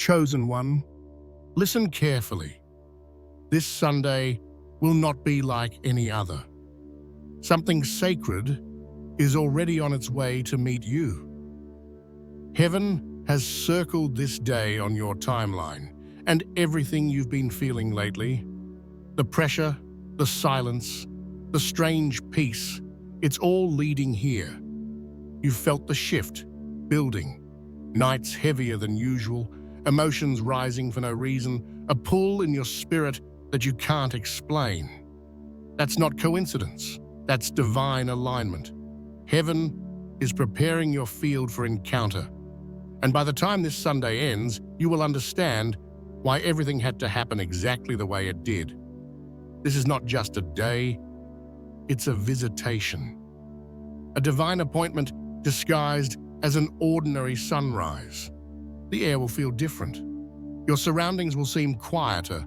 Chosen one, listen carefully. This Sunday will not be like any other. Something sacred is already on its way to meet you. Heaven has circled this day on your timeline, and everything you've been feeling lately, the pressure, the silence, the strange peace, it's all leading here. You've felt the shift, building, nights heavier than usual, emotions rising for no reason, a pull in your spirit that you can't explain. That's not coincidence, that's divine alignment. Heaven is preparing your field for encounter. And by the time this Sunday ends, you will understand why everything had to happen exactly the way it did. This is not just a day, it's a visitation. A divine appointment disguised as an ordinary sunrise. The air will feel different. Your surroundings will seem quieter,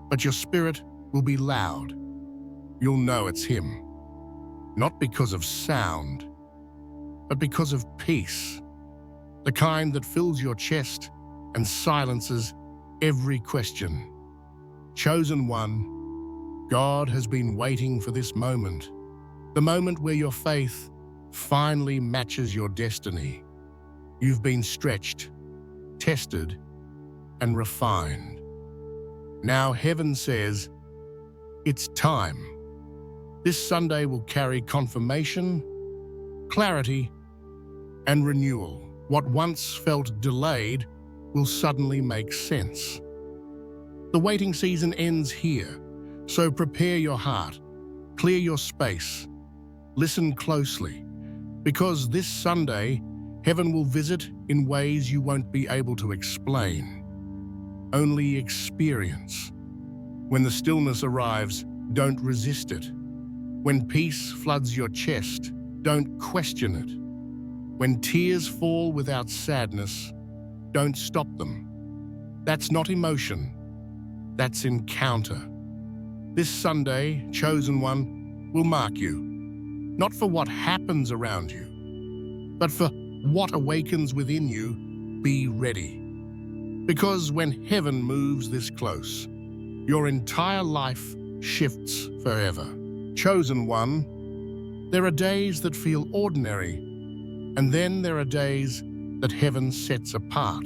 but your spirit will be loud. You'll know it's him. Not because of sound, but because of peace. The kind that fills your chest and silences every question. Chosen one, God has been waiting for this moment. The moment where your faith finally matches your destiny. You've been stretched, tested, and refined. Now heaven says, it's time. This Sunday will carry confirmation, clarity, and renewal. What once felt delayed will suddenly make sense. The waiting season ends here, so prepare your heart, clear your space, listen closely, because this Sunday, heaven will visit in ways you won't be able to explain. Only experience. When the stillness arrives, don't resist it. When peace floods your chest, don't question it. When tears fall without sadness, don't stop them. That's not emotion, that's encounter. This Sunday, chosen one, will mark you, not for what happens around you, but for what awakens within you. Be ready. Because when heaven moves this close, your entire life shifts forever. Chosen one, there are days that feel ordinary, and then there are days that heaven sets apart.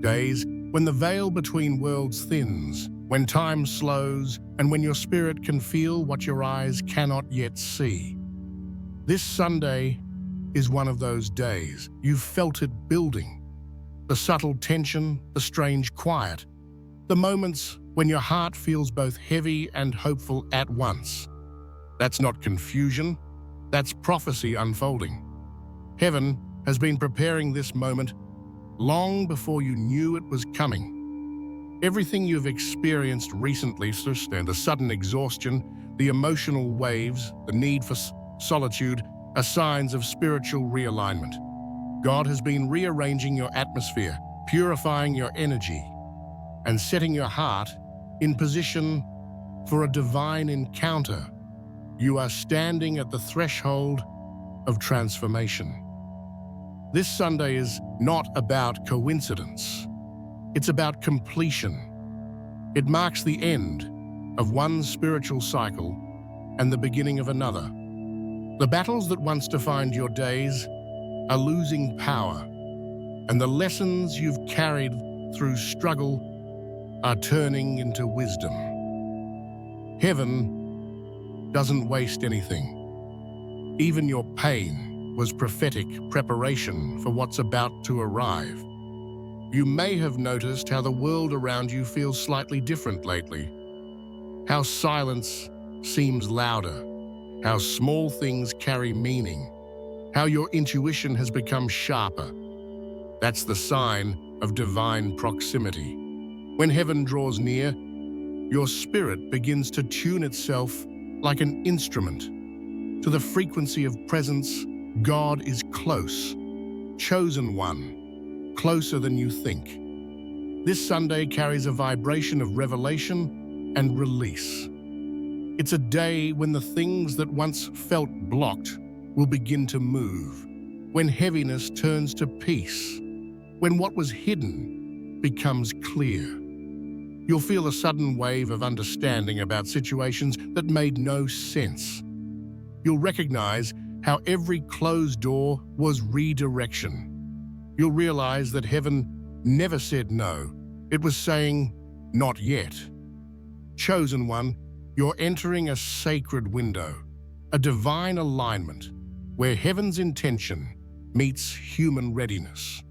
Days when the veil between worlds thins, when time slows, and when your spirit can feel what your eyes cannot yet see. This Sunday is one of those days. You've felt it building. The subtle tension, the strange quiet, the moments when your heart feels both heavy and hopeful at once. That's not confusion, that's prophecy unfolding. Heaven has been preparing this moment long before you knew it was coming. Everything you've experienced recently, the sudden exhaustion, the emotional waves, the need for solitude, are signs of spiritual realignment. God has been rearranging your atmosphere, purifying your energy, and setting your heart in position for a divine encounter. You are standing at the threshold of transformation. This Sunday is not about coincidence. It's about completion. It marks the end of one spiritual cycle and the beginning of another. The battles that once defined your days are losing power, and the lessons you've carried through struggle are turning into wisdom. Heaven doesn't waste anything. Even your pain was prophetic preparation for what's about to arrive. You may have noticed how the world around you feels slightly different lately. How silence seems louder, how small things carry meaning, how your intuition has become sharper. That's the sign of divine proximity. When heaven draws near, your spirit begins to tune itself like an instrument to the frequency of presence. God is close, chosen one, closer than you think. This Sunday carries a vibration of revelation and release. It's a day when the things that once felt blocked will begin to move, when heaviness turns to peace, when what was hidden becomes clear. You'll feel a sudden wave of understanding about situations that made no sense. You'll recognize how every closed door was redirection. You'll realize that heaven never said no. It was saying, not yet. Chosen one, you're entering a sacred window, a divine alignment where heaven's intention meets human readiness.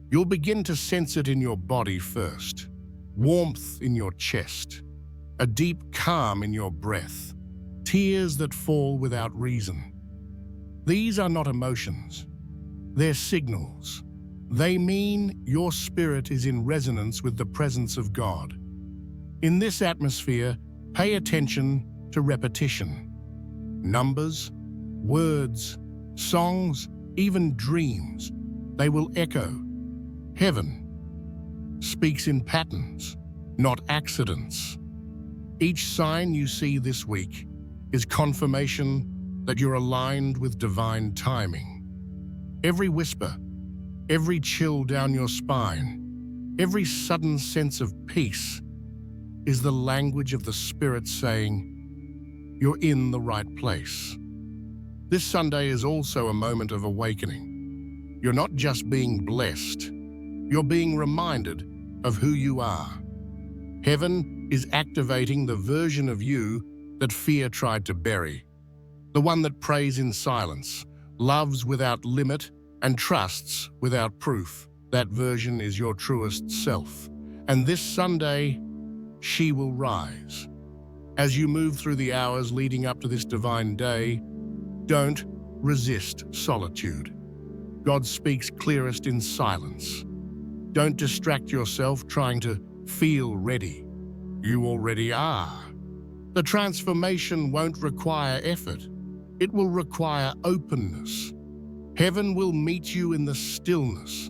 You'll begin to sense it in your body first, warmth in your chest, a deep calm in your breath, tears that fall without reason. These are not emotions, they're signals. They mean your spirit is in resonance with the presence of God. In this atmosphere, pay attention to repetition. Numbers, words, songs, even dreams, they will echo. Heaven speaks in patterns, not accidents. Each sign you see this week is confirmation that you're aligned with divine timing. Every whisper, every chill down your spine, every sudden sense of peace is the language of the Spirit saying, you're in the right place. This Sunday is also a moment of awakening. You're not just being blessed, you're being reminded of who you are. Heaven is activating the version of you that fear tried to bury. The one that prays in silence, loves without limit, and trusts without proof. That version is your truest self. And this Sunday, she will rise. As you move through the hours leading up to this divine day, don't resist solitude. God speaks clearest in silence. Don't distract yourself trying to feel ready. You already are. The transformation won't require effort. It will require openness. Heaven will meet you in the stillness,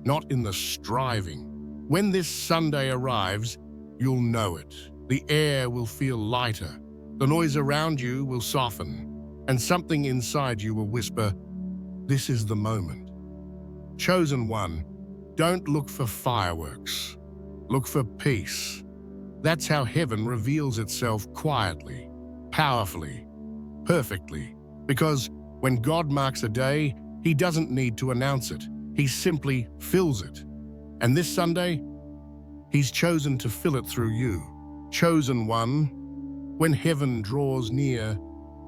not in the striving. When this Sunday arrives, you'll know it. The air will feel lighter. The noise around you will soften, and something inside you will whisper, this is the moment. Chosen one, don't look for fireworks. Look for peace. That's how heaven reveals itself quietly, powerfully, perfectly. Because when God marks a day, He doesn't need to announce it. He simply fills it. And this Sunday, He's chosen to fill it through you. Chosen one, when heaven draws near,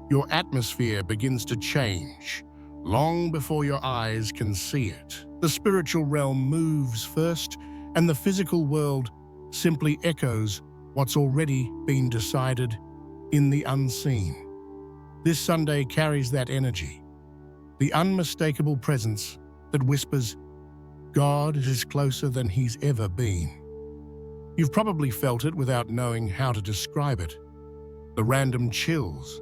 your atmosphere begins to change, long before your eyes can see it. The spiritual realm moves first, and the physical world simply echoes what's already been decided in the unseen. This Sunday carries that energy, the unmistakable presence that whispers, God is closer than He's ever been. You've probably felt it without knowing how to describe it. The random chills,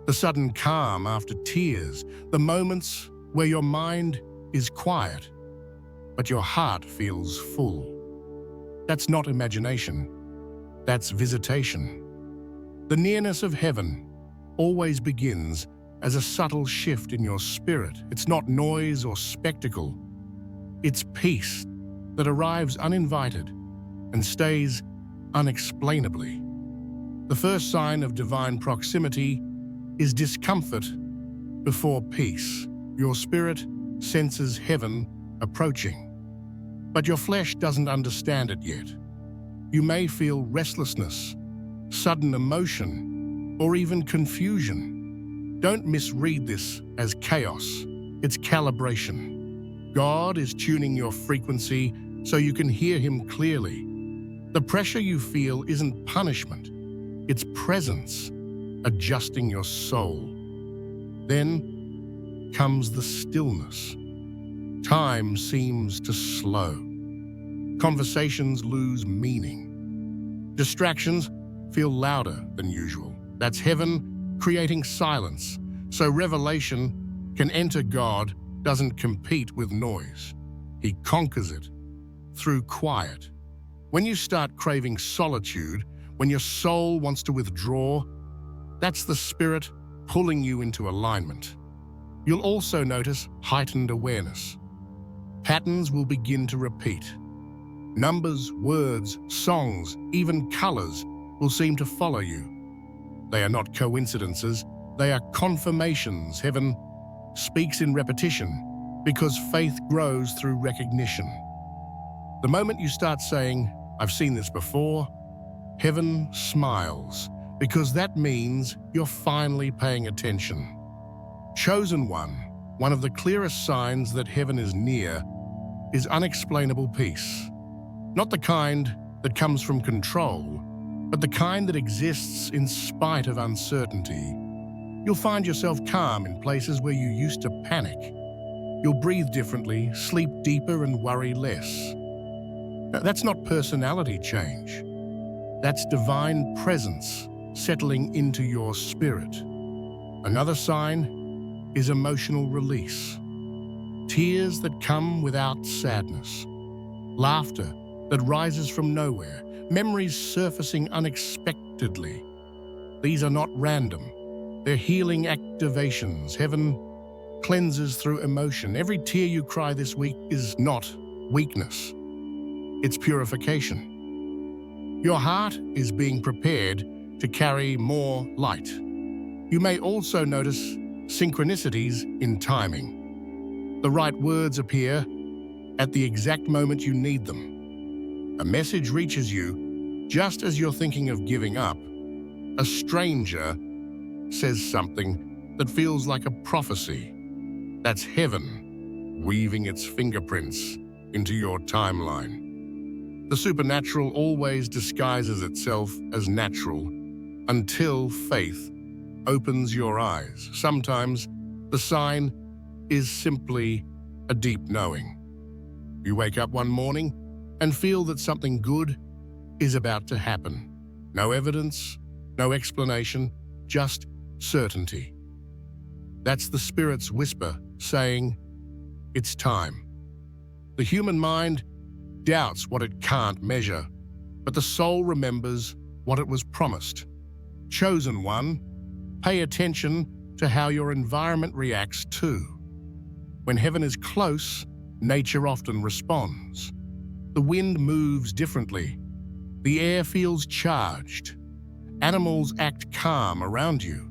the sudden calm after tears, the moments where your mind is quiet, but your heart feels full. That's not imagination, that's visitation. The nearness of heaven always begins as a subtle shift in your spirit. It's not noise or spectacle. It's peace that arrives uninvited and stays unexplainably. The first sign of divine proximity is discomfort before peace. Your spirit senses heaven approaching, but your flesh doesn't understand it yet. You may feel restlessness, sudden emotion, or even confusion. Don't misread this as chaos. It's calibration. God is tuning your frequency so you can hear Him clearly. The pressure you feel isn't punishment, it's presence, adjusting your soul. Then comes the stillness. Time seems to slow. Conversations lose meaning. Distractions feel louder than usual. That's heaven creating silence, so revelation can enter. God doesn't compete with noise. He conquers it through quiet. When you start craving solitude, when your soul wants to withdraw, that's the Spirit pulling you into alignment. You'll also notice heightened awareness. Patterns will begin to repeat. Numbers, words, songs, even colors will seem to follow you. They are not coincidences, they are confirmations. Heaven speaks in repetition because faith grows through recognition. The moment you start saying, "I've seen this before," heaven smiles, because that means you're finally paying attention. Chosen one of the clearest signs that heaven is near, is unexplainable peace. Not the kind that comes from control, but the kind that exists in spite of uncertainty. You'll find yourself calm in places where you used to panic. You'll breathe differently, sleep deeper, and worry less. Now, that's not personality change. That's divine presence settling into your spirit. Another sign is emotional release. Tears that come without sadness. Laughter that rises from nowhere. Memories surfacing unexpectedly. These are not random. They're healing activations. Heaven cleanses through emotion. Every tear you cry this week is not weakness. It's purification. Your heart is being prepared to carry more light. You may also notice synchronicities in timing. The right words appear at the exact moment you need them. A message reaches you just as you're thinking of giving up. A stranger says something that feels like a prophecy. That's heaven weaving its fingerprints into your timeline. The supernatural always disguises itself as natural until faith opens your eyes. Sometimes the sign is simply a deep knowing. You wake up one morning and feel that something good is about to happen. No evidence, no explanation, just certainty. That's the Spirit's whisper saying, it's time. The human mind doubts what it can't measure, but the soul remembers what it was promised. Chosen one, pay attention to how your environment reacts too. When heaven is close, nature often responds. The wind moves differently. The air feels charged. Animals act calm around you.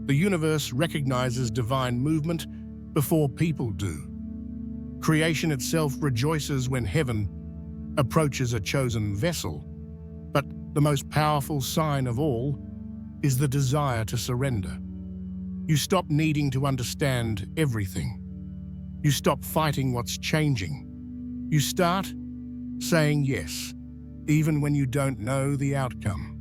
The universe recognizes divine movement before people do. Creation itself rejoices when heaven approaches a chosen vessel. But the most powerful sign of all is the desire to surrender. You stop needing to understand everything. You stop fighting what's changing. You start saying yes, even when you don't know the outcome.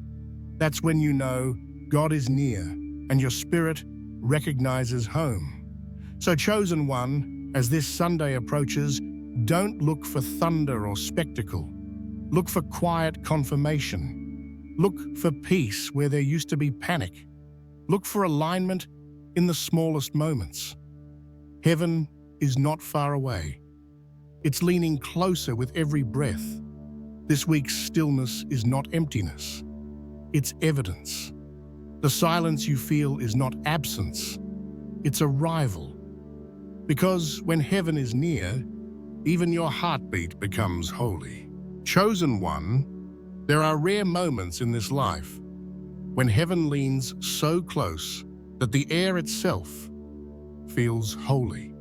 That's when you know God is near and your spirit recognizes home. So, chosen one, as this Sunday approaches, don't look for thunder or spectacle. Look for quiet confirmation. Look for peace where there used to be panic. Look for alignment in the smallest moments. Heaven is not far away. It's leaning closer with every breath. This week's stillness is not emptiness. It's evidence. The silence you feel is not absence. It's arrival. Because when heaven is near, even your heartbeat becomes holy. Chosen one, there are rare moments in this life when heaven leans so close that the air itself feels holy.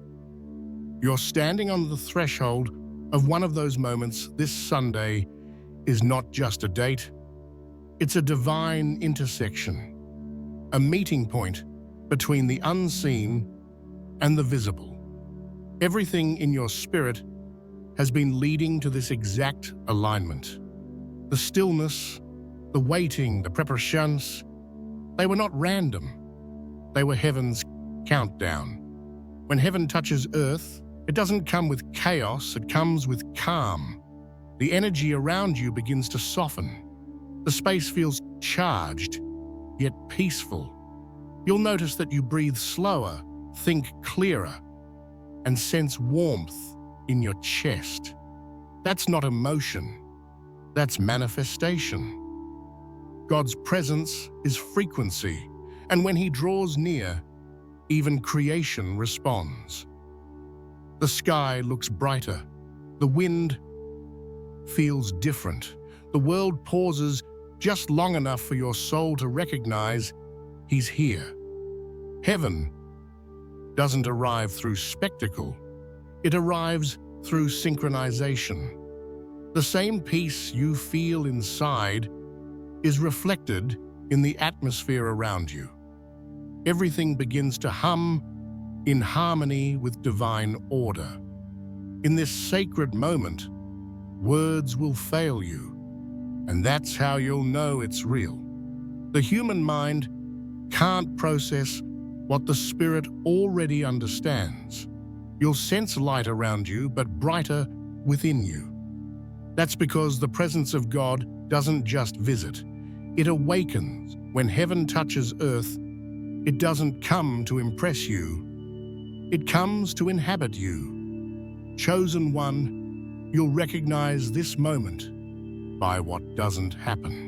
You're standing on the threshold of one of those moments. This Sunday is not just a date, it's a divine intersection, a meeting point between the unseen and the visible. Everything in your spirit has been leading to this exact alignment. The stillness, the waiting, the preparations, they were not random. They were heaven's countdown. When heaven touches earth, it doesn't come with chaos, it comes with calm. The energy around you begins to soften. The space feels charged, yet peaceful. You'll notice that you breathe slower, think clearer, and sense warmth in your chest. That's not emotion, that's manifestation. God's presence is frequency, and when He draws near, even creation responds. The sky looks brighter, the wind feels different. The world pauses just long enough for your soul to recognize He's here. Heaven doesn't arrive through spectacle. It arrives through synchronization. The same peace you feel inside is reflected in the atmosphere around you. Everything begins to hum in harmony with divine order. In this sacred moment, words will fail you, and that's how you'll know it's real. The human mind can't process what the spirit already understands. You'll sense light around you, but brighter within you. That's because the presence of God doesn't just visit. It awakens. When heaven touches earth, it doesn't come to impress you. It comes to inhabit you. Chosen one, you'll recognize this moment by what doesn't happen.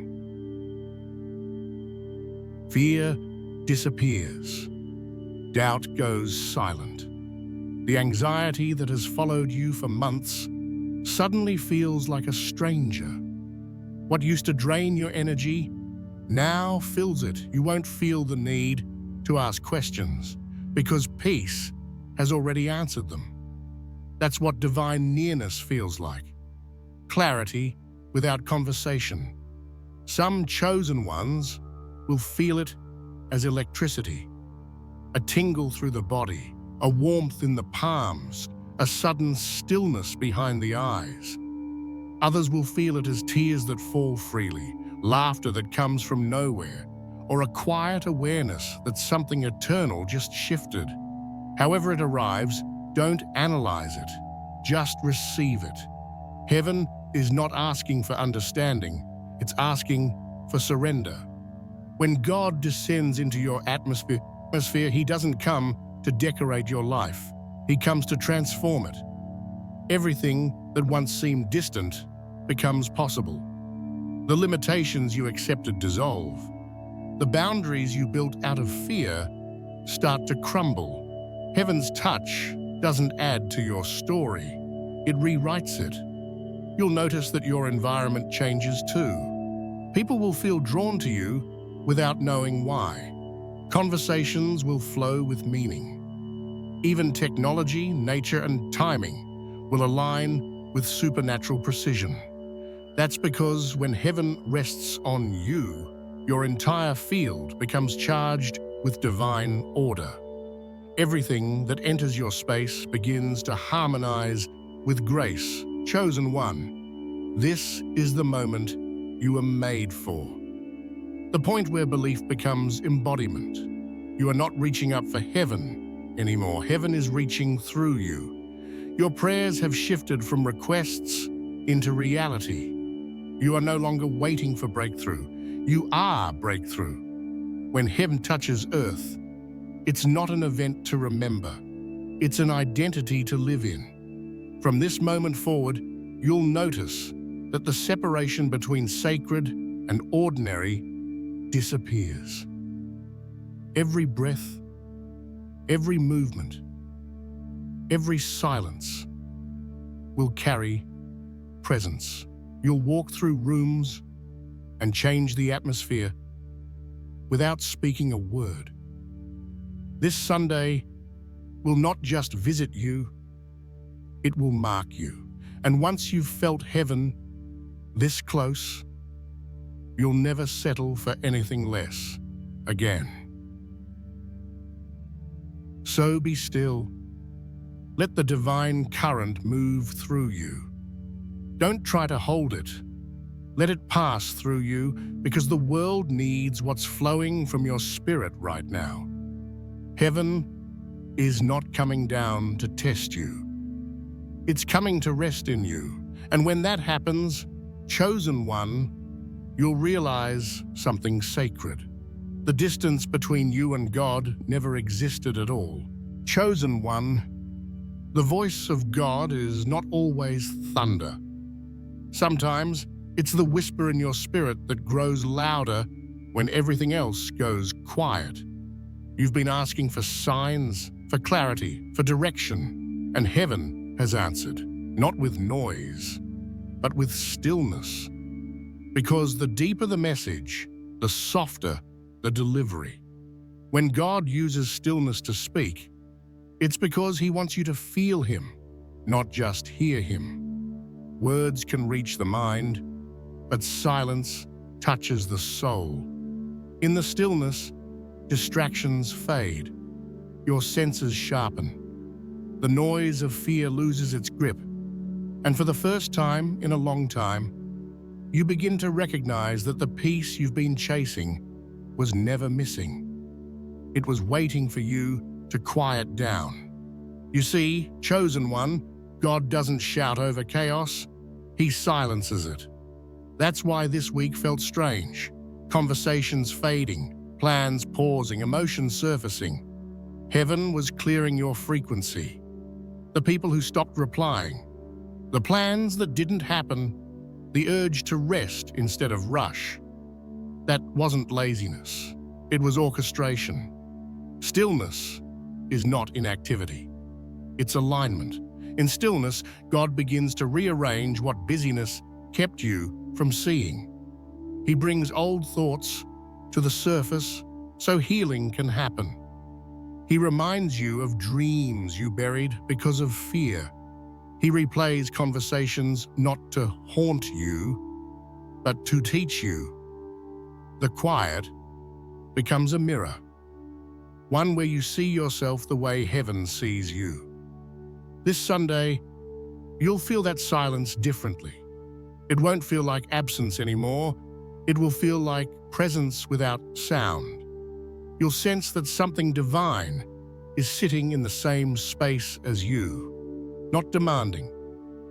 Fear disappears. Doubt goes silent. The anxiety that has followed you for months suddenly feels like a stranger. What used to drain your energy now fills it. You won't feel the need to ask questions because peace has already answered them. That's what divine nearness feels like. Clarity without conversation. Some chosen ones will feel it as electricity, a tingle through the body, a warmth in the palms, a sudden stillness behind the eyes. Others will feel it as tears that fall freely, laughter that comes from nowhere, or a quiet awareness that something eternal just shifted. However it arrives, don't analyze it, just receive it. Heaven is not asking for understanding, it's asking for surrender. When God descends into your atmosphere, He doesn't come to decorate your life. He comes to transform it. Everything that once seemed distant becomes possible. The limitations you accepted dissolve. The boundaries you built out of fear start to crumble. Heaven's touch doesn't add to your story. It rewrites it. You'll notice that your environment changes too. People will feel drawn to you without knowing why. Conversations will flow with meaning. Even technology, nature, and timing will align with supernatural precision. That's because when heaven rests on you, your entire field becomes charged with divine order. Everything that enters your space begins to harmonize with grace. Chosen one, this is the moment you were made for. The point where belief becomes embodiment. You are not reaching up for heaven anymore. Heaven is reaching through you. Your prayers have shifted from requests into reality. You are no longer waiting for breakthrough. You are breakthrough. When heaven touches earth, it's not an event to remember. It's an identity to live in. From this moment forward, you'll notice that the separation between sacred and ordinary disappears. Every breath, every movement, every silence will carry presence. You'll walk through rooms and change the atmosphere without speaking a word. This Sunday will not just visit you, it will mark you. And once you've felt heaven this close, you'll never settle for anything less again. So be still. Let the divine current move through you. Don't try to hold it. Let it pass through you because the world needs what's flowing from your spirit right now. Heaven is not coming down to test you. It's coming to rest in you. And when that happens, chosen one, you'll realize something sacred. The distance between you and God never existed at all. Chosen one, the voice of God is not always thunder. Sometimes it's the whisper in your spirit that grows louder when everything else goes quiet. You've been asking for signs, for clarity, for direction, and heaven has answered, not with noise, but with stillness. Because the deeper the message, the softer the delivery. When God uses stillness to speak, it's because He wants you to feel Him, not just hear Him. Words can reach the mind, but silence touches the soul. In the stillness, distractions fade. Your senses sharpen. The noise of fear loses its grip. And for the first time in a long time, you begin to recognize that the peace you've been chasing was never missing. It was waiting for you to quiet down. You see, chosen one, God doesn't shout over chaos, He silences it. That's why this week felt strange. Conversations fading, plans pausing, emotions surfacing. Heaven was clearing your frequency. The people who stopped replying, the plans that didn't happen, the urge to rest instead of rush. That wasn't laziness. It was orchestration. Stillness is not inactivity. It's alignment. In stillness, God begins to rearrange what busyness kept you from seeing. He brings old thoughts to the surface so healing can happen. He reminds you of dreams you buried because of fear. He replays conversations not to haunt you, but to teach you. The quiet becomes a mirror, one where you see yourself the way heaven sees you. This Sunday, you'll feel that silence differently. It won't feel like absence anymore. It will feel like presence without sound. You'll sense that something divine is sitting in the same space as you, not demanding,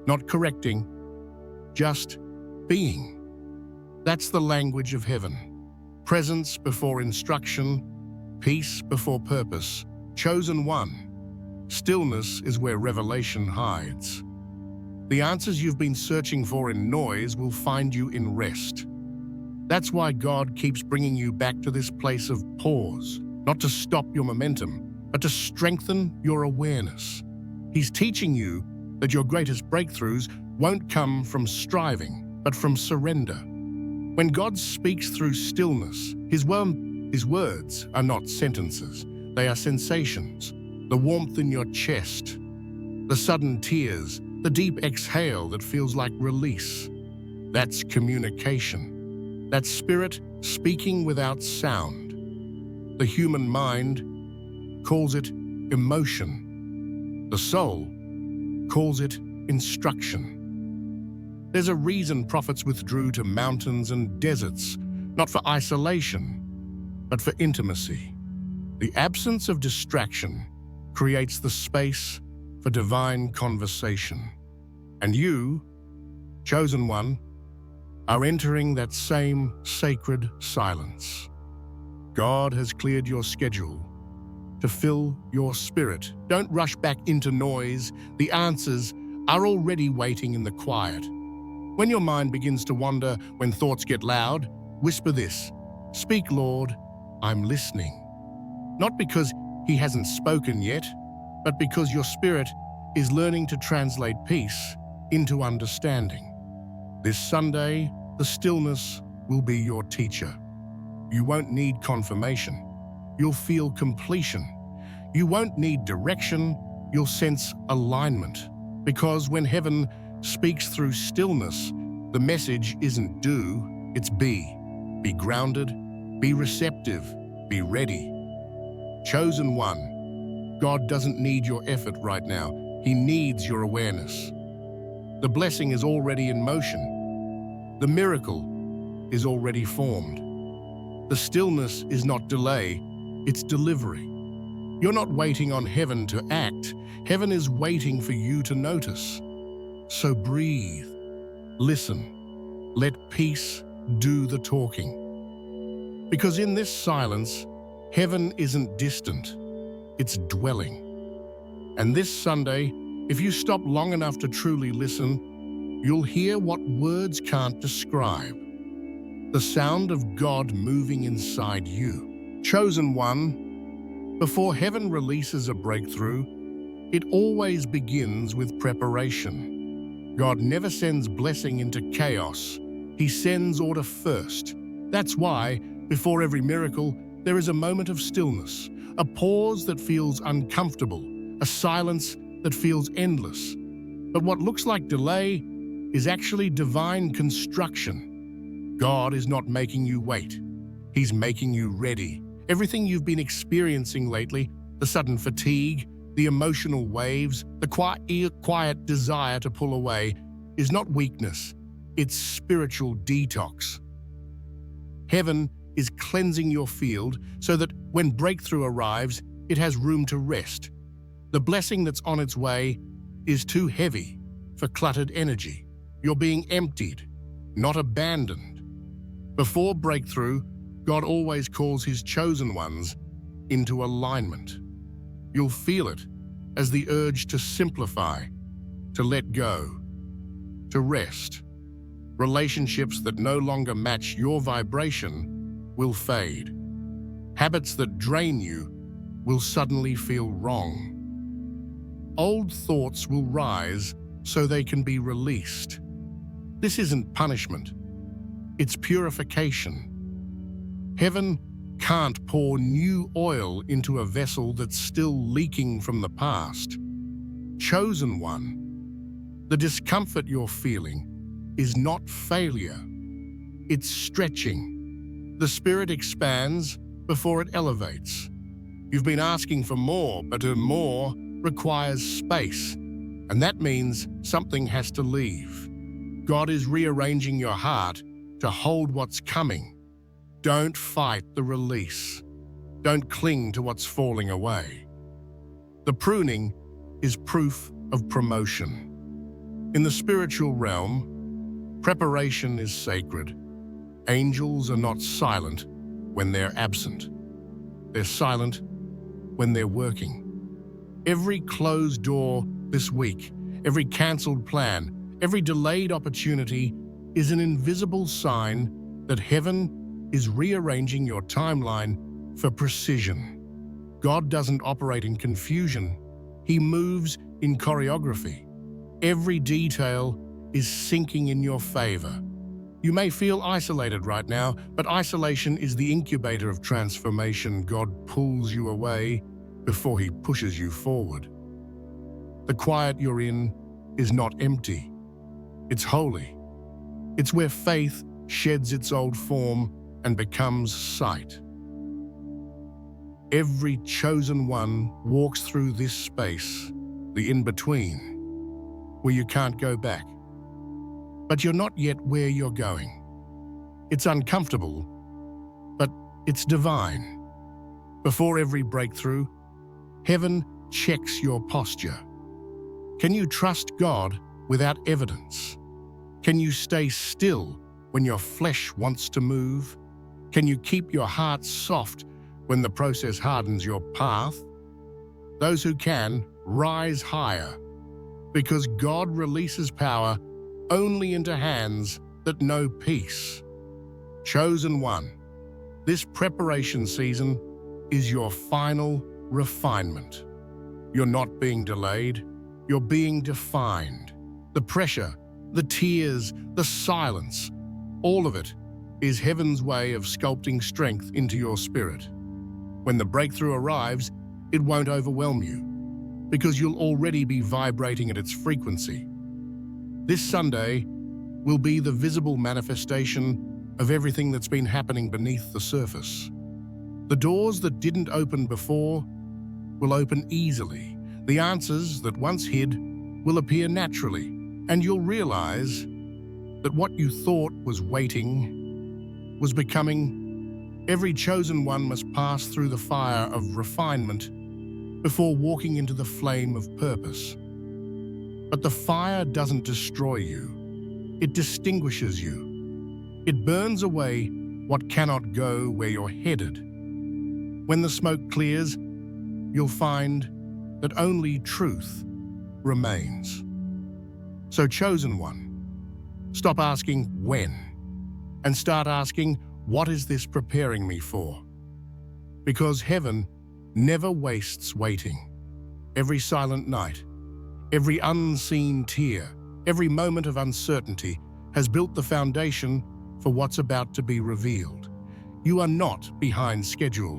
not correcting, just being. That's the language of heaven. Presence before instruction, peace before purpose, chosen one. Stillness is where revelation hides. The answers you've been searching for in noise will find you in rest. That's why God keeps bringing you back to this place of pause, not to stop your momentum, but to strengthen your awareness. He's teaching you that your greatest breakthroughs won't come from striving, but from surrender. When God speaks through stillness, His words are not sentences. They are sensations. The warmth in your chest, the sudden tears, the deep exhale that feels like release. That's communication. That's spirit speaking without sound. The human mind calls it emotion. The soul calls it instruction. There's a reason prophets withdrew to mountains and deserts, not for isolation, but for intimacy. The absence of distraction creates the space for divine conversation. And you, chosen one, are entering that same sacred silence. God has cleared your schedule to fill your spirit. Don't rush back into noise. The answers are already waiting in the quiet. When your mind begins to wander, when thoughts get loud, whisper this: "Speak, Lord, I'm listening." Not because He hasn't spoken yet, but because your spirit is learning to translate peace into understanding. This Sunday, the stillness will be your teacher. You won't need confirmation. You'll feel completion. You won't need direction. You'll sense alignment. Because when heaven speaks through stillness, the message isn't do, it's be. Be grounded, be receptive, be ready. Chosen one, God doesn't need your effort right now. He needs your awareness. The blessing is already in motion. The miracle is already formed. The stillness is not delay, it's delivery. You're not waiting on heaven to act. Heaven is waiting for you to notice. So breathe, listen, let peace do the talking. Because in this silence, heaven isn't distant, it's dwelling. And this Sunday, if you stop long enough to truly listen, you'll hear what words can't describe. The sound of God moving inside you. Chosen one, before heaven releases a breakthrough, it always begins with preparation. God never sends blessing into chaos. He sends order first. That's why, before every miracle, there is a moment of stillness, a pause that feels uncomfortable, a silence that feels endless. But what looks like delay is actually divine construction. God is not making you wait. He's making you ready. Everything you've been experiencing lately, the sudden fatigue, the emotional waves, the quiet desire to pull away, is not weakness. It's spiritual detox. Heaven is cleansing your field so that when breakthrough arrives, it has room to rest. The blessing that's on its way is too heavy for cluttered energy. You're being emptied, not abandoned. Before breakthrough, God always calls His chosen ones into alignment. You'll feel it as the urge to simplify, to let go, to rest. Relationships that no longer match your vibration will fade. Habits that drain you will suddenly feel wrong. Old thoughts will rise so they can be released. This isn't punishment. It's purification. Heaven can't pour new oil into a vessel that's still leaking from the past. Chosen one, the discomfort you're feeling is not failure. It's stretching. The spirit expands before it elevates. You've been asking for more, but more requires space, and that means something has to leave. God is rearranging your heart to hold what's coming. Don't fight the release. Don't cling to what's falling away. The pruning is proof of promotion. In the spiritual realm, preparation is sacred. Angels are not silent when they're absent. They're silent when they're working. Every closed door this week, every cancelled plan, every delayed opportunity is an invisible sign that heaven is rearranging your timeline for precision. God doesn't operate in confusion. He moves in choreography. Every detail is sinking in your favor. You may feel isolated right now, but isolation is the incubator of transformation. God pulls you away before He pushes you forward. The quiet you're in is not empty. It's holy. It's where faith sheds its old form and becomes sight. Every chosen one walks through this space, the in-between, where you can't go back. But you're not yet where you're going. It's uncomfortable, but it's divine. Before every breakthrough, heaven checks your posture. Can you trust God without evidence? Can you stay still when your flesh wants to move? Can you keep your heart soft when the process hardens your path? Those who can, rise higher, because God releases power only into hands that know peace. Chosen one, this preparation season is your final refinement. You're not being delayed, you're being defined. The pressure, the tears, the silence, all of it is heaven's way of sculpting strength into your spirit. When the breakthrough arrives, it won't overwhelm you, because you'll already be vibrating at its frequency. This Sunday will be the visible manifestation of everything that's been happening beneath the surface. The doors that didn't open before will open easily. The answers that once hid will appear naturally, and you'll realize that what you thought was waiting was becoming. Every chosen one must pass through the fire of refinement before walking into the flame of purpose. But the fire doesn't destroy you. It distinguishes you. It burns away what cannot go where you're headed. When the smoke clears, you'll find that only truth remains. So, chosen one, stop asking when and start asking, what is this preparing me for? Because heaven never wastes waiting. Every silent night, every unseen tear, Every moment of uncertainty has built the foundation for what's about to be revealed. You are not behind schedule.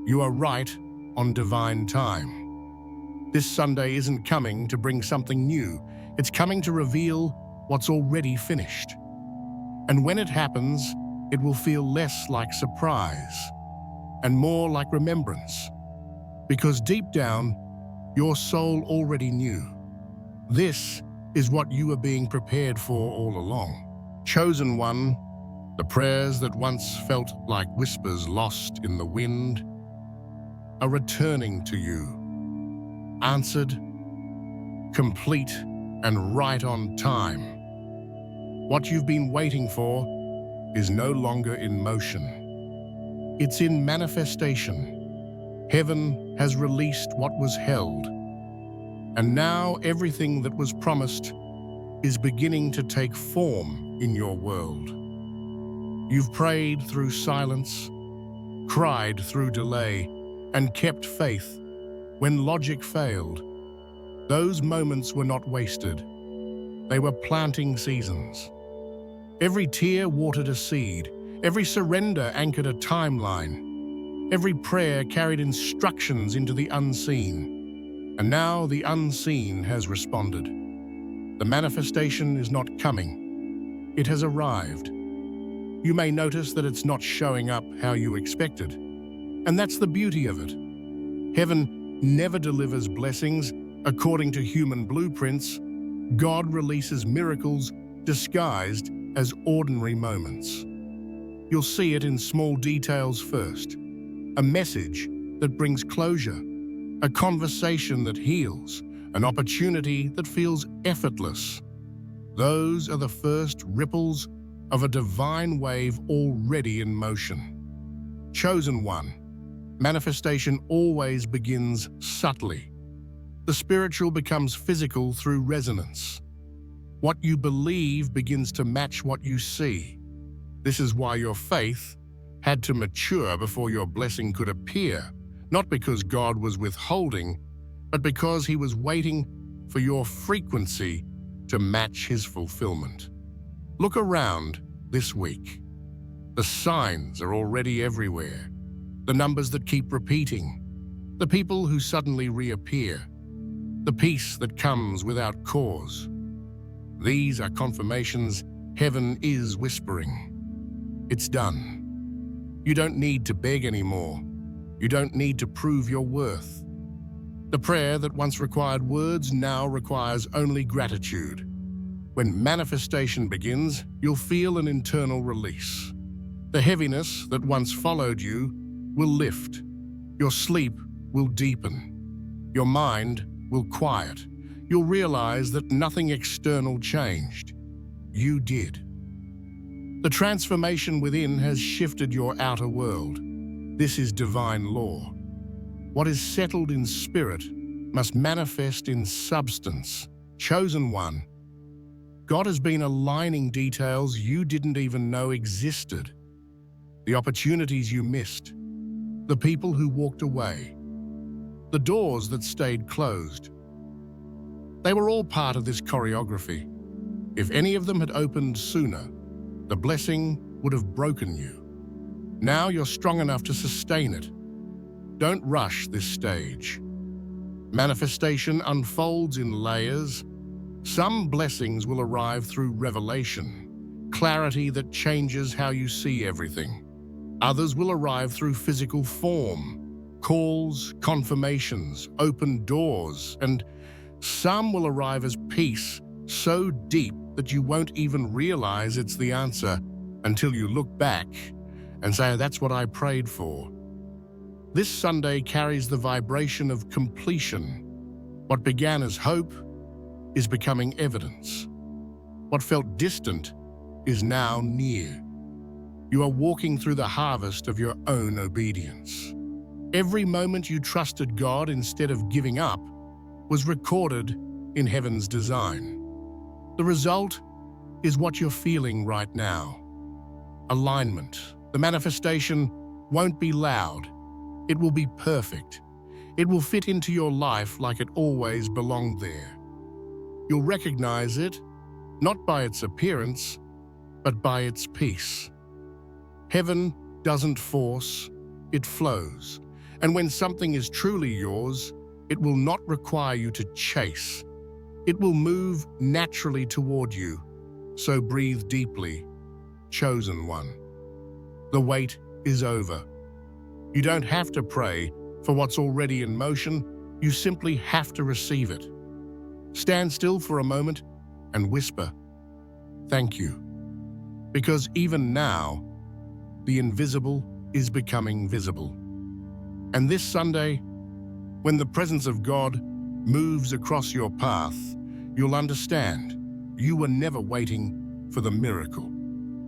You are right on divine time. This Sunday isn't coming to bring something new. It's coming to reveal what's already finished. And when it happens, it will feel less like surprise and more like remembrance. Because deep down, your soul already knew. This is what you were being prepared for all along. Chosen one, the prayers that once felt like whispers lost in the wind are returning to you, answered, complete, and right on time. What you've been waiting for is no longer in motion. It's in manifestation. Heaven has released what was held, and now everything that was promised is beginning to take form in your world. You've prayed through silence, cried through delay, and kept faith when logic failed. Those moments were not wasted. They were planting seasons. Every tear watered a seed. Every surrender anchored a timeline. Every prayer carried instructions into the unseen. And now the unseen has responded. The manifestation is not coming. It has arrived. You may notice that it's not showing up how you expected. And that's the beauty of it. Heaven never delivers blessings according to human blueprints. God releases miracles disguised as ordinary moments. You'll see it in small details first. A message that brings closure, a conversation that heals, an opportunity that feels effortless. Those are the first ripples of a divine wave already in motion. Chosen one, manifestation always begins subtly. The spiritual becomes physical through resonance. What you believe begins to match what you see. This is why your faith had to mature before your blessing could appear, not because God was withholding, but because He was waiting for your frequency to match His fulfillment. Look around this week. The signs are already everywhere. The numbers that keep repeating. The people who suddenly reappear. The peace that comes without cause. These are confirmations heaven is whispering. It's done. You don't need to beg anymore. You don't need to prove your worth. The prayer that once required words now requires only gratitude. When manifestation begins, you'll feel an internal release. The heaviness that once followed you will lift. Your sleep will deepen. Your mind will quiet. You'll realize that nothing external changed. You did. The transformation within has shifted your outer world. This is divine law. What is settled in spirit must manifest in substance. Chosen one, God has been aligning details you didn't even know existed. The opportunities you missed. The people who walked away. The doors that stayed closed. They were all part of this choreography. If any of them had opened sooner, the blessing would have broken you. Now you're strong enough to sustain it. Don't rush this stage. Manifestation unfolds in layers. Some blessings will arrive through revelation, clarity that changes how you see everything. Others will arrive through physical form, calls, confirmations, open doors, and some will arrive as peace so deep that you won't even realize it's the answer until you look back and say, that's what I prayed for. This Sunday carries the vibration of completion. What began as hope is becoming evidence. What felt distant is now near. You are walking through the harvest of your own obedience. Every moment you trusted God instead of giving up was recorded in heaven's design. The result is what you're feeling right now. Alignment. The manifestation won't be loud. It will be perfect. It will fit into your life like it always belonged there. You'll recognize it, not by its appearance, but by its peace. Heaven doesn't force, it flows. And when something is truly yours, it will not require you to chase. It will move naturally toward you. So breathe deeply, chosen one. The wait is over. You don't have to pray for what's already in motion, you simply have to receive it. Stand still for a moment and whisper, "Thank you." Because even now, the invisible is becoming visible. And this Sunday, when the presence of God moves across your path, you'll understand you were never waiting for the miracle.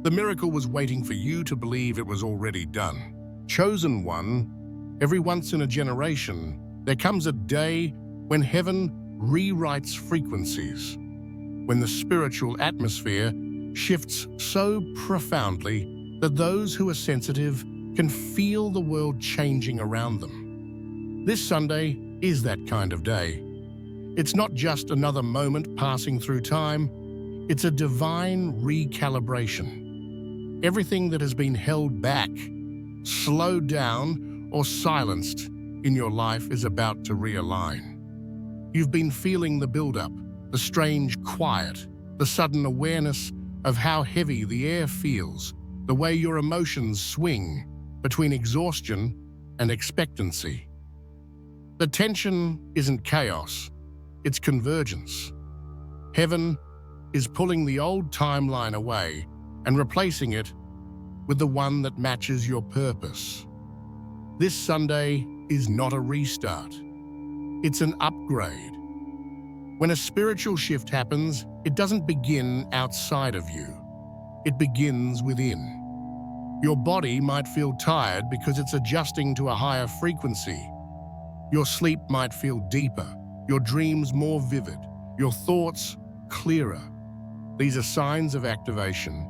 The miracle was waiting for you to believe it was already done. Chosen one, every once in a generation, there comes a day when heaven rewrites frequencies, when the spiritual atmosphere shifts so profoundly that those who are sensitive can feel the world changing around them. This Sunday is that kind of day. It's not just another moment passing through time, it's a divine recalibration. Everything that has been held back, slowed down, or silenced in your life is about to realign. You've been feeling the build-up, the strange quiet, the sudden awareness of how heavy the air feels, the way your emotions swing between exhaustion and expectancy. The tension isn't chaos, it's convergence. Heaven is pulling the old timeline away and replacing it with the one that matches your purpose. This Sunday is not a restart, it's an upgrade. When a spiritual shift happens, it doesn't begin outside of you, it begins within. Your body might feel tired because it's adjusting to a higher frequency. Your sleep might feel deeper, your dreams more vivid, your thoughts clearer. These are signs of activation.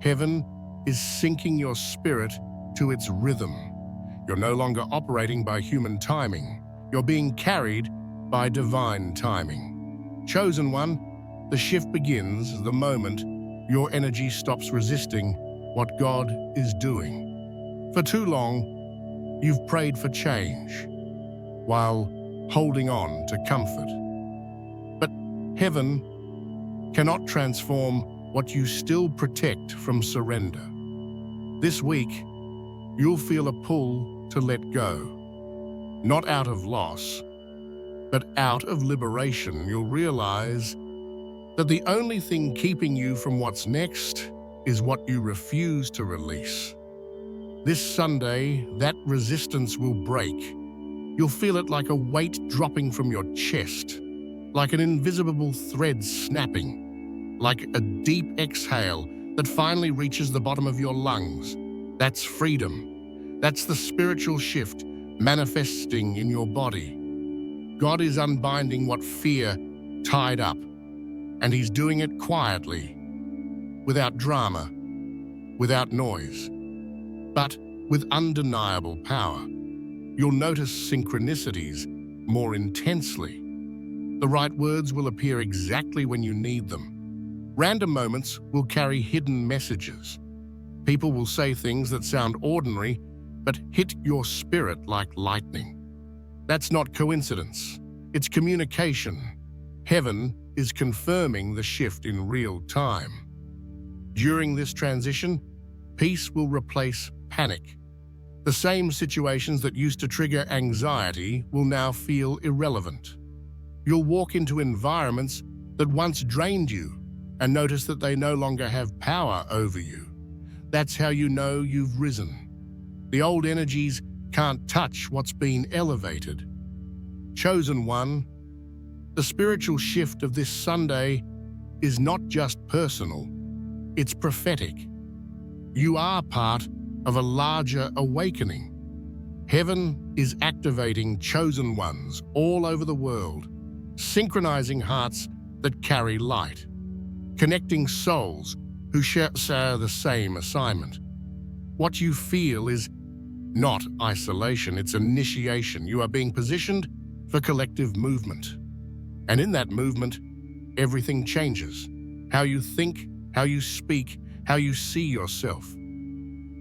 Heaven is syncing your spirit to its rhythm. You're no longer operating by human timing. You're being carried by divine timing. Chosen one, the shift begins the moment your energy stops resisting what God is doing. For too long, you've prayed for change while holding on to comfort. But heaven cannot transform what you still protect from surrender. This week, you'll feel a pull to let go. Not out of loss, but out of liberation. You'll realize that the only thing keeping you from what's next is what you refuse to release. This Sunday, that resistance will break. You'll feel it like a weight dropping from your chest, like an invisible thread snapping, like a deep exhale that finally reaches the bottom of your lungs. That's freedom. That's the spiritual shift manifesting in your body. God is unbinding what fear tied up, and He's doing it quietly, without drama, without noise, but with undeniable power. You'll notice synchronicities more intensely. The right words will appear exactly when you need them. Random moments will carry hidden messages. People will say things that sound ordinary, but hit your spirit like lightning. That's not coincidence. It's communication. Heaven is confirming the shift in real time. During this transition, peace will replace panic. The same situations that used to trigger anxiety will now feel irrelevant. You'll walk into environments that once drained you and notice that they no longer have power over you. That's how you know you've risen. The old energies can't touch what's been elevated. Chosen one, the spiritual shift of this Sunday is not just personal, it's prophetic. You are part of a larger awakening. Heaven is activating chosen ones all over the world, synchronizing hearts that carry light, connecting souls who share the same assignment. What you feel is not isolation, it's initiation. You are being positioned for collective movement. And in that movement, everything changes. How you think, how you speak, how you see yourself.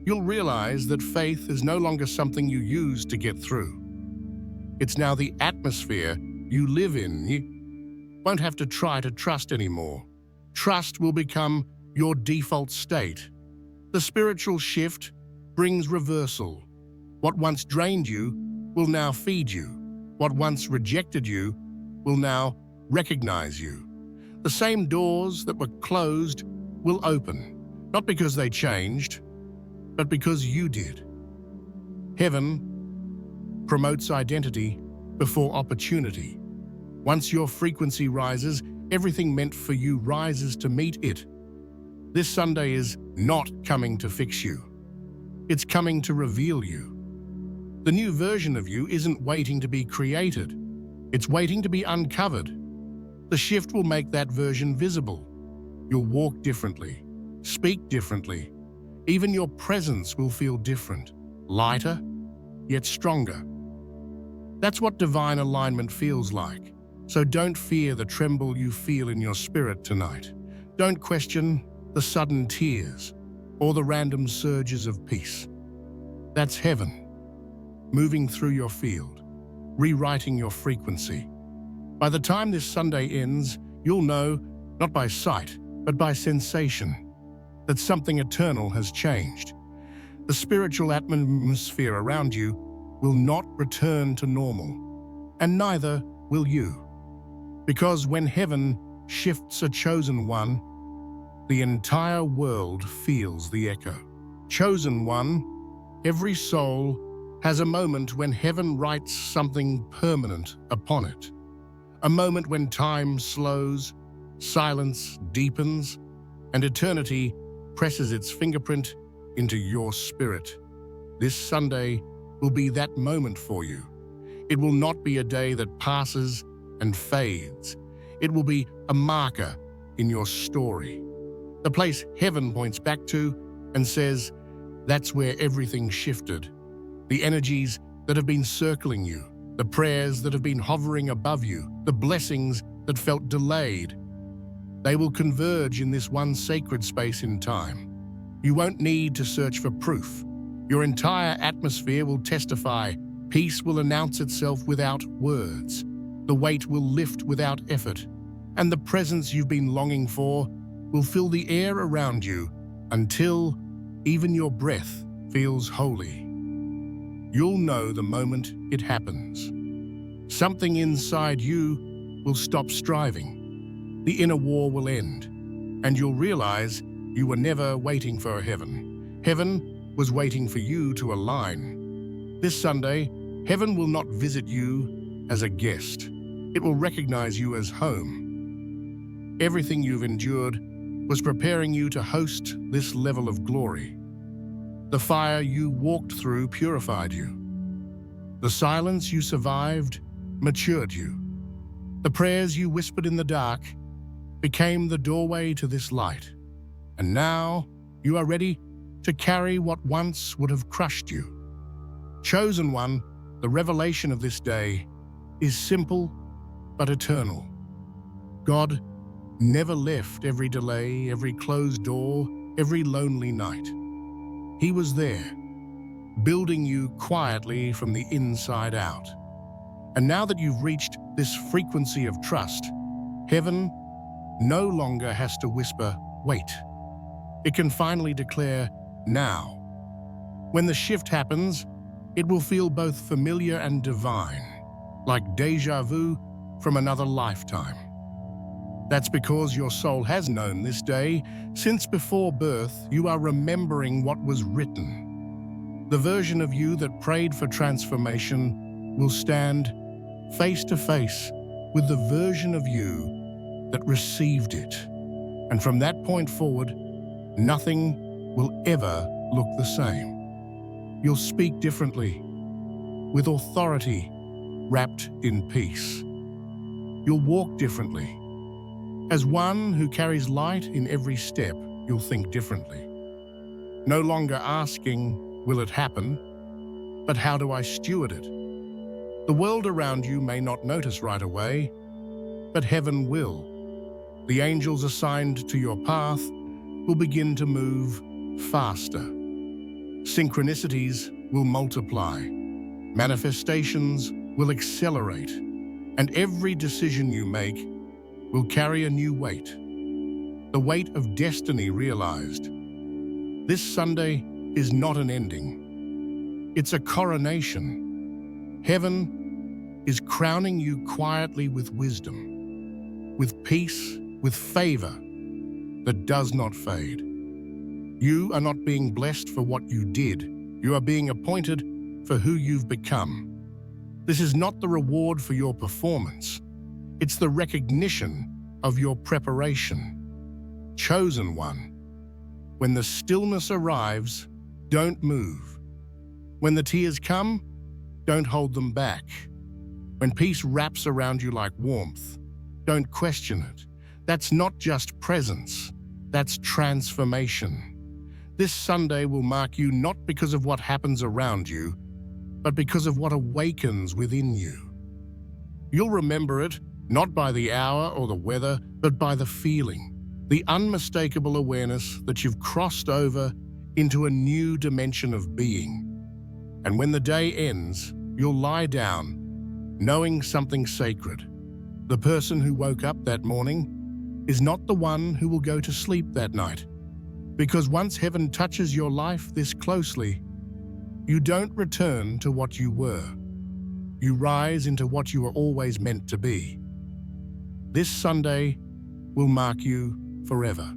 You'll realize that faith is no longer something you use to get through. It's now the atmosphere you live in. You won't have to try to trust anymore. Trust will become your default state. The spiritual shift brings reversal. What once drained you will now feed you. What once rejected you will now recognize you. The same doors that were closed will open, not because they changed, but because you did. Heaven promotes identity before opportunity. Once your frequency rises, everything meant for you rises to meet it. This Sunday is not coming to fix you. It's coming to reveal you. The new version of you isn't waiting to be created. It's waiting to be uncovered. The shift will make that version visible. You'll walk differently, speak differently. Even your presence will feel different, lighter, yet stronger. That's what divine alignment feels like. So don't fear the tremble you feel in your spirit tonight. Don't question the sudden tears or the random surges of peace. That's heaven, moving through your field, rewriting your frequency. By the time this Sunday ends, you'll know, not by sight, but by sensation, that something eternal has changed. The spiritual atmosphere around you will not return to normal, and neither will you. Because when heaven shifts a chosen one, the entire world feels the echo. Chosen one, every soul has a moment when heaven writes something permanent upon it. A moment when time slows, silence deepens, and eternity presses its fingerprint into your spirit. This Sunday will be that moment for you. It will not be a day that passes and fades. It will be a marker in your story. The place heaven points back to and says, that's where everything shifted. The energies that have been circling you, the prayers that have been hovering above you, the blessings that felt delayed, they will converge in this one sacred space in time. You won't need to search for proof. Your entire atmosphere will testify. Peace will announce itself without words. The weight will lift without effort. And the presence you've been longing for will fill the air around you until even your breath feels holy. You'll know the moment it happens. Something inside you will stop striving. The inner war will end, and you'll realize you were never waiting for heaven. Heaven was waiting for you to align. This Sunday, heaven will not visit you as a guest. It will recognize you as home. Everything you've endured was preparing you to host this level of glory. The fire you walked through purified you. The silence you survived matured you. The prayers you whispered in the dark became the doorway to this light. And now you are ready to carry what once would have crushed you. Chosen one, the revelation of this day is simple but eternal. God never left every delay, every closed door, every lonely night. He was there, building you quietly from the inside out. And now that you've reached this frequency of trust, heaven no longer has to whisper, wait. It can finally declare, now. When the shift happens, it will feel both familiar and divine, like déjà vu from another lifetime. That's because your soul has known this day. Since before birth, you are remembering what was written. The version of you that prayed for transformation will stand face to face with the version of you that received it. And from that point forward, nothing will ever look the same. You'll speak differently, with authority wrapped in peace. You'll walk differently. As one who carries light in every step, you'll think differently. No longer asking, will it happen? But how do I steward it? The world around you may not notice right away, but heaven will. The angels assigned to your path will begin to move faster. Synchronicities will multiply. Manifestations will accelerate. And every decision you make will carry a new weight. The weight of destiny realized. This Sunday is not an ending. It's a coronation. Heaven is crowning you quietly with wisdom, with peace, with favor that does not fade. You are not being blessed for what you did. You are being appointed for who you've become. This is not the reward for your performance. It's the recognition of your preparation. Chosen one. When the stillness arrives, don't move. When the tears come, don't hold them back. When peace wraps around you like warmth, don't question it. That's not just presence, that's transformation. This Sunday will mark you not because of what happens around you, but because of what awakens within you. You'll remember it not by the hour or the weather, but by the feeling, the unmistakable awareness that you've crossed over into a new dimension of being. And when the day ends, you'll lie down, knowing something sacred. The person who woke up that morning is not the one who will go to sleep that night. Because once heaven touches your life this closely, you don't return to what you were. You rise into what you were always meant to be. This Sunday will mark you forever.